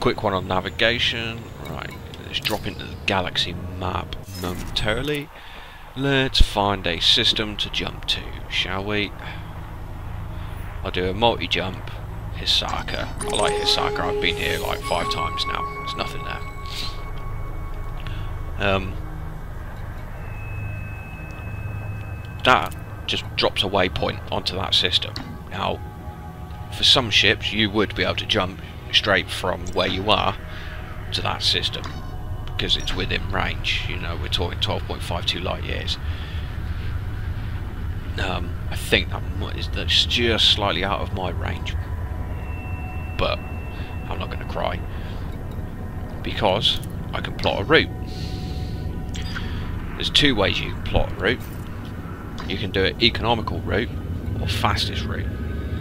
quick one on navigation. Right, let's drop into the galaxy map momentarily. Let's find a system to jump to, shall we? I'll do a multi-jump, Hisaka. I like Hisaka, I've been here like 5 times now. There's nothing there. That just drops a waypoint onto that system. Now, for some ships, you would be able to jump straight from where you are to that system because it's within range. You know, we're talking 12.52 light years. I think that's just slightly out of my range, but I'm not going to cry because I can plot a route. There's 2 ways you can plot a route. You can do it economical route or fastest route.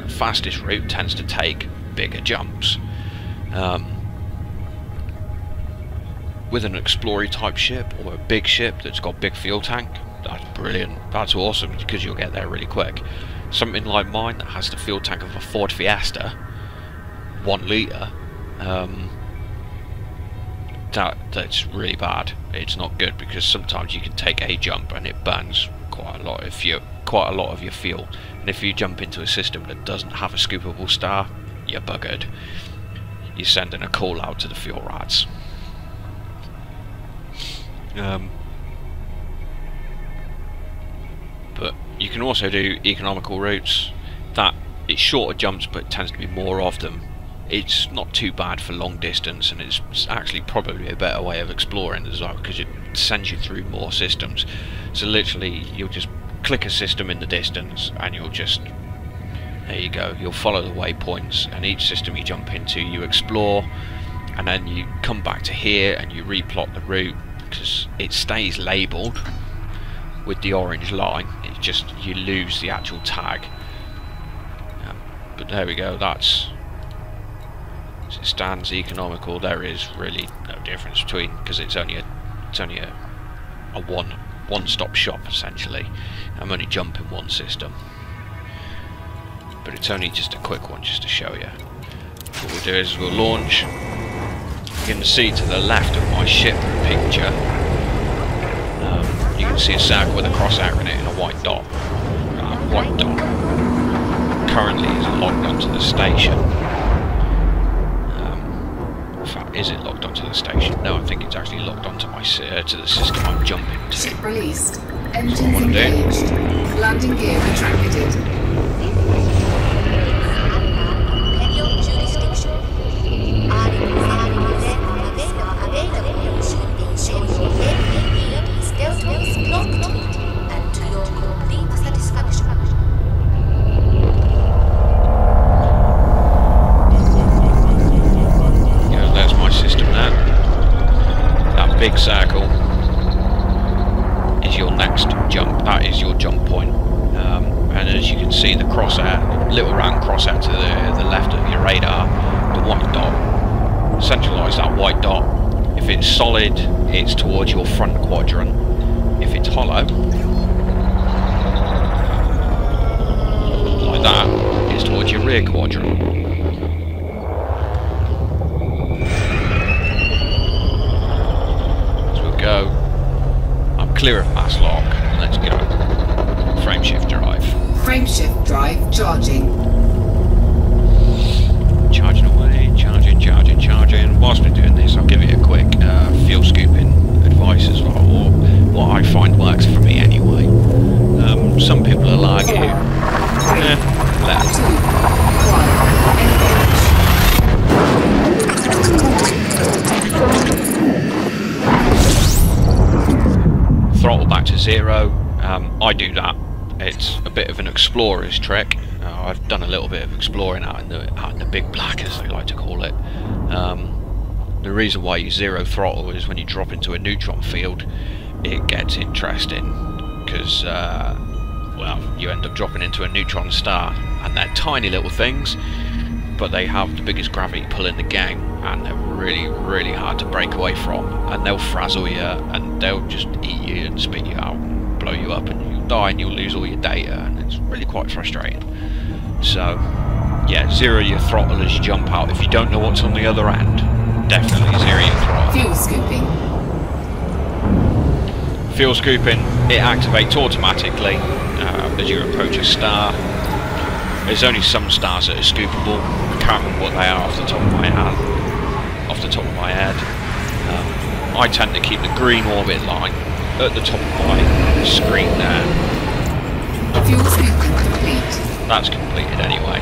The fastest route tends to take bigger jumps. With an explorer type ship or a big ship that's got big fuel tank, that's brilliant. That's awesome because you'll get there really quick. Something like mine that has the fuel tank of a Ford Fiesta, 1 litre, that's really bad. It's not good because sometimes you can take a jump and it burns quite a lot of your fuel. And if you jump into a system that doesn't have a scoopable star, you're buggered. You're sending a call out to the fuel rats. But you can also do economical routes. That it's shorter jumps, but it tends to be more of them. It's not too bad for long distance, and it's actually probably a better way of exploring as well because it sends you through more systems. So literally, you'll just click a system in the distance, and you'll just, there you go. You'll follow the waypoints, and each system you jump into, you explore, and then you come back to here and you replot the route because it stays labelled with the orange line. It's just you lose the actual tag. But there we go. That's. It stands economical. There is really no difference between because it's only a one-stop shop essentially. I'm only jumping one system, but it's only just a quick one just to show you. What we'll do is we'll launch. You can see to the left of my ship picture. You can see a circle with a crosshair in it and a white dot. White dot currently is locked onto the station. In fact, is it locked onto the station? No, I think it's actually locked onto my to the system I'm jumping to. Ship released. Engines engaged. Landing gear retracted. Big circle is your next jump. That is your jump point. And as you can see, the crosshair, little round crosshair to the left of your radar, the white dot. Centralise that white dot. If it's solid, it's towards your front quadrant. If it's hollow, like that, it's towards your rear quadrant. Go. I'm clear of mass lock. Let's go. Frameshift drive. Frameshift drive charging. Charging away. Charging. Whilst we're doing this, I'll give you a quick fuel scooping advice as well, or what I find works for me anyway. Some people are like, left. 2, 1, engage. Throttle back to 0. I do that. It's a bit of an explorer's trick. I've done a little bit of exploring out in the big black, as they like to call it. The reason why you 0 throttle is when you drop into a neutron field, it gets interesting because well, you end up dropping into a neutron star, and they're tiny little things, but they have the biggest gravity pull in the game, and they're really hard to break away from, and they'll frazzle you, and they'll just eat you and spit you out, and blow you up, and you'll die and you'll lose all your data, and it's really quite frustrating. So yeah, 0 your throttle as you jump out. If you don't know what's on the other end, definitely zero your throttle. Fuel scooping. Fuel scooping, it activates automatically as you approach a star. There's only some stars that are scoopable. I can't remember what they are off the top of my head. I tend to keep the green orbit line at the top of my screen there. Fuel scooping complete. That's completed anyway.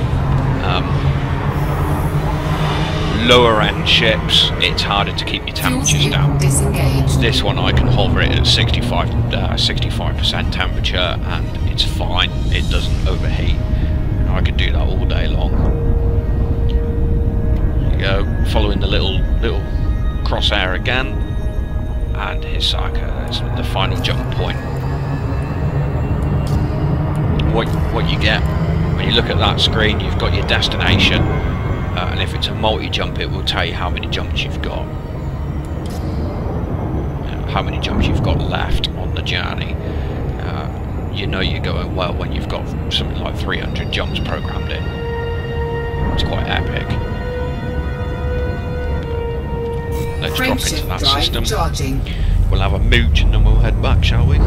Lower end ships, it's harder to keep your temperatures down. Disengaged. This one I can hover it at 65% temperature and it's fine, it doesn't overheat. And I can do that all day long. There you go, following the little crosshair again, and Hisaka, that's the final jump point. What you get when you look at that screen, you've got your destination. And if it's a multi-jump, it will tell you how many jumps you've got. How many jumps you've got left on the journey. You know you're going well when you've got something like 300 jumps programmed in. It's quite epic. Let's drop into that system. Charging. We'll have a mooch and then we'll head back, shall we?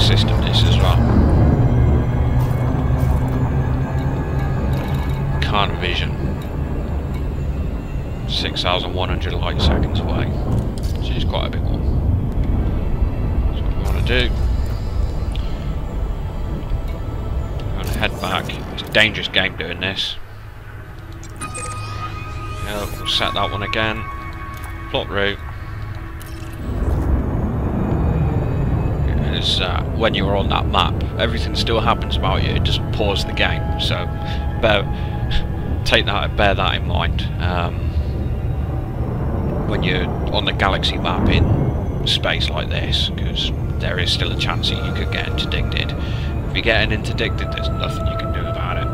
System this as well. Carnavision, 6,100 light seconds away, which is quite a big one. That's what we want to do. I'm going to head back. It's a dangerous game doing this. Yeah, we'll set that one again. Plot route. When you're on that map, everything still happens about you, it just pauses the game, so bear that in mind when you're on the galaxy map in space like this, because there is still a chance that you could get interdicted. If you're getting interdicted, there's nothing you can do about it.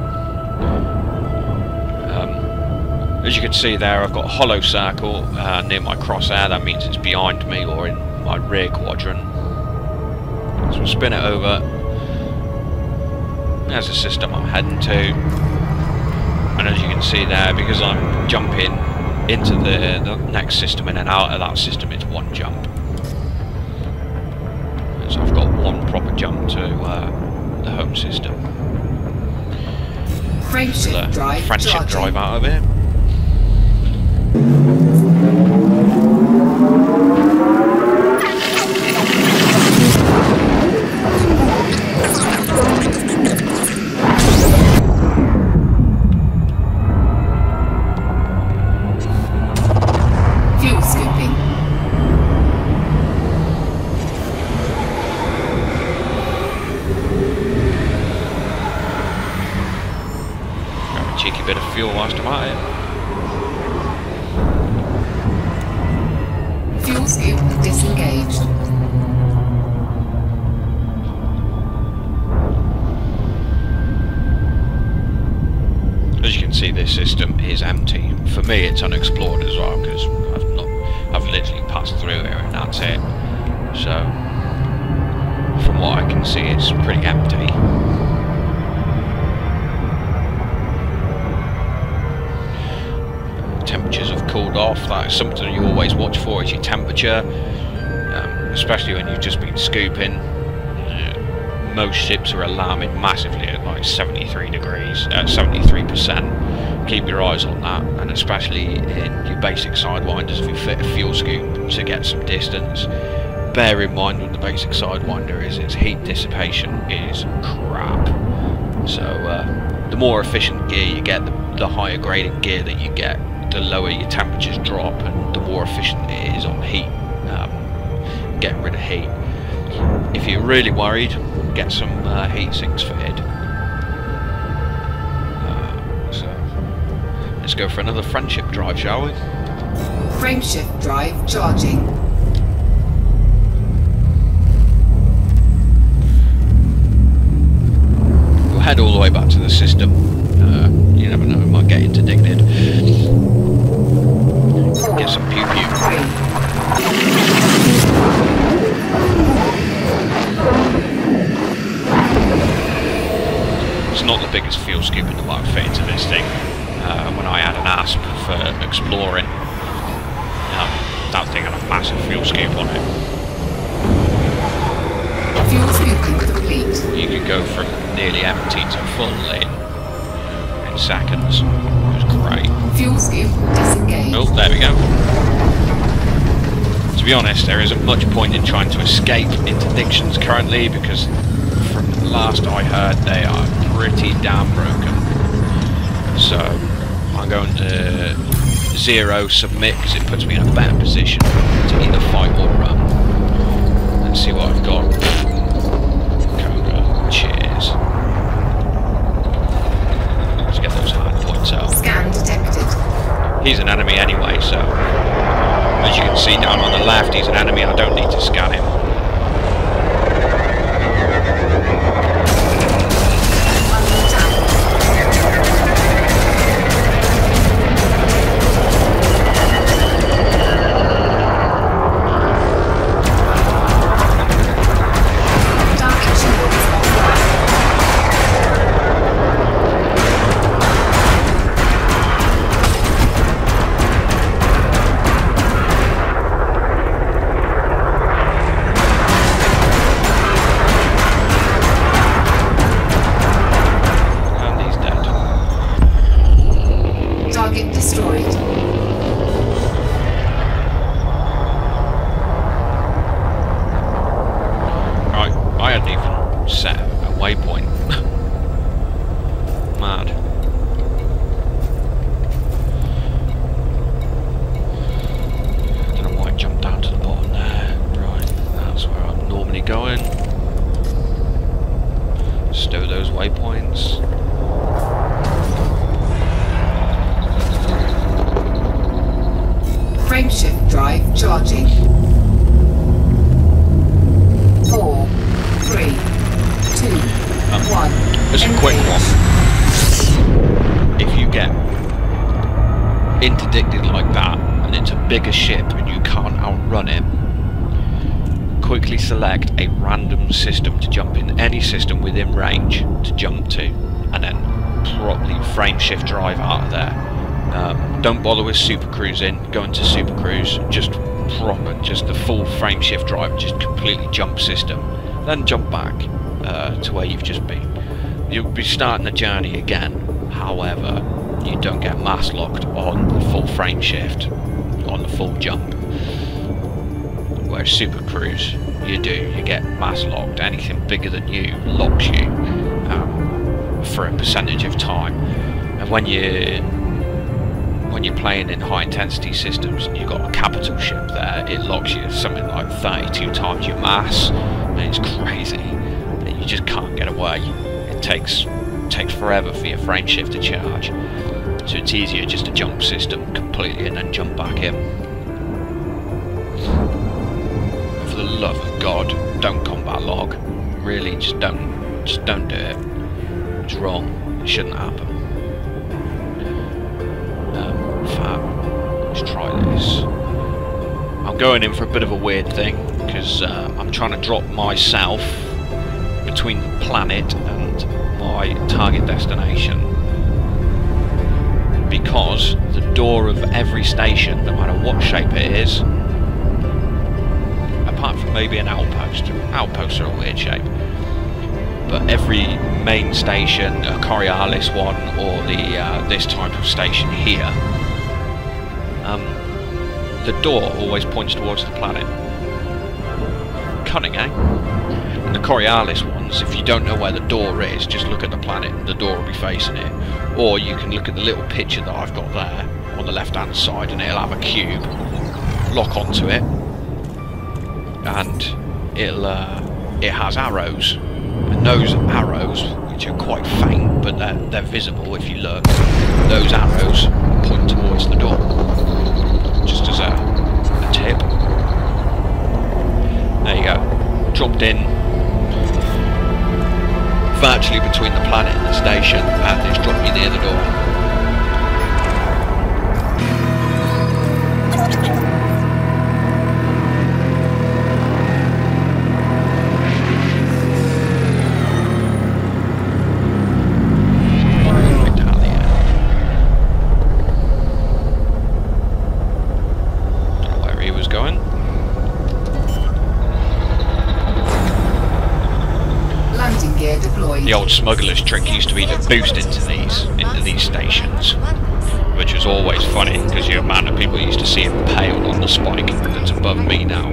As you can see there, I've got a hollow circle near my crosshair. That means it's behind me or in my rear quadrant. So we'll spin it over. There's the system I'm heading to. And as you can see there, because I'm jumping into the next system and then out of that system, it's one jump. So I've got one proper jump to the home system. Friendship drive. Friendship drive out of it. Fuel scooping. Grab a cheeky bit of fuel whilst I'm at it. Fuel scoop disengaged. As you can see, this system is empty. For me, it's unexplored as well, because I've literally passed through here and that's it. So, from what I can see, it's pretty empty. Temperatures have cooled off. That is something you always watch for, is your temperature, especially when you've just been scooping. Most ships are alarming massively at like 73 degrees, 73%. Keep your eyes on that, and especially in your basic sidewinders, if you fit a fuel scoop to get some distance. Bear in mind with the basic sidewinder is its heat dissipation is crap. So the more efficient gear you get, the higher graded gear that you get, the lower your temperatures drop, and the more efficient it is on heat, getting rid of heat. If you're really worried, get some heat sinks fitted. So let's go for another friendship drive, shall we? Frameshift drive charging. head all the way back to the system. You never know, it might get interdicted. Get some pew pew. It's not the biggest fuel scoop in the world fit into this thing. When I had an ASP for exploring, that thing had a massive fuel scoop on it. Fuel scooping complete. You could go from nearly empty to full in seconds. It was great. Fuel scoop disengaged. Oh, there we go. To be honest, there isn't much point in trying to escape interdictions currently, because from the last I heard, they are pretty damn broken. So I'm going to 0 submit, because it puts me in a better position to either fight or run. Let's see what I've got. Cobra, cheers. Let's get those hard points out. Scan detected. He's an enemy anyway, so as you can see down on the left, he's an enemy. I don't need to scan him. Frameshift drive charging. 4, 3, 2, 1. Just a quick one. If you get interdicted like that, and it's a bigger ship and you can't outrun it, quickly select a random system to jump in, any system within range to jump to, and then properly frameshift drive out of there. Don't bother with super cruising, go into super cruise, just the full frameshift drive, just completely jump system, then jump back to where you've just been. You'll be starting the journey again, however, you don't get mass locked on the full frameshift, on the full jump. Whereas super cruise, you do, you get mass locked. Anything bigger than you locks you for a percentage of time, and when you're playing in high intensity systems and you've got a capital ship there, it locks you something like 32 times your mass, and it's crazy, and you just can't get away. It takes forever for your frameshift to charge, so it's easier just to jump system completely and then jump back in. For the love of God, don't combat log. Really, just don't do it. It's wrong. It shouldn't happen. Fab. Let's try this. I'm going in for a bit of a weird thing, because I'm trying to drop myself between the planet and my target destination, because the door of every station, no matter what shape it is, apart from maybe an outpost, outposts are a weird shape, but every main station, a Coriolis one, or this type of station here, the door always points towards the planet. Cunning, eh? And the Coriolis ones, if you don't know where the door is, just look at the planet and the door will be facing it. Or you can look at the little picture that I've got there on the left hand side, and it'll have a cube. Lock onto it, and it has arrows. And those arrows, which are quite faint, but they're visible if you look, those arrows point towards the door. Just as a tip. There you go. Dropped in. virtually between the planet and the station, and it's dropped me near the door. The old smuggler's trick used to be to boost into these stations, which was always funny because the amount of people used to see impaled on the spike that's above me now.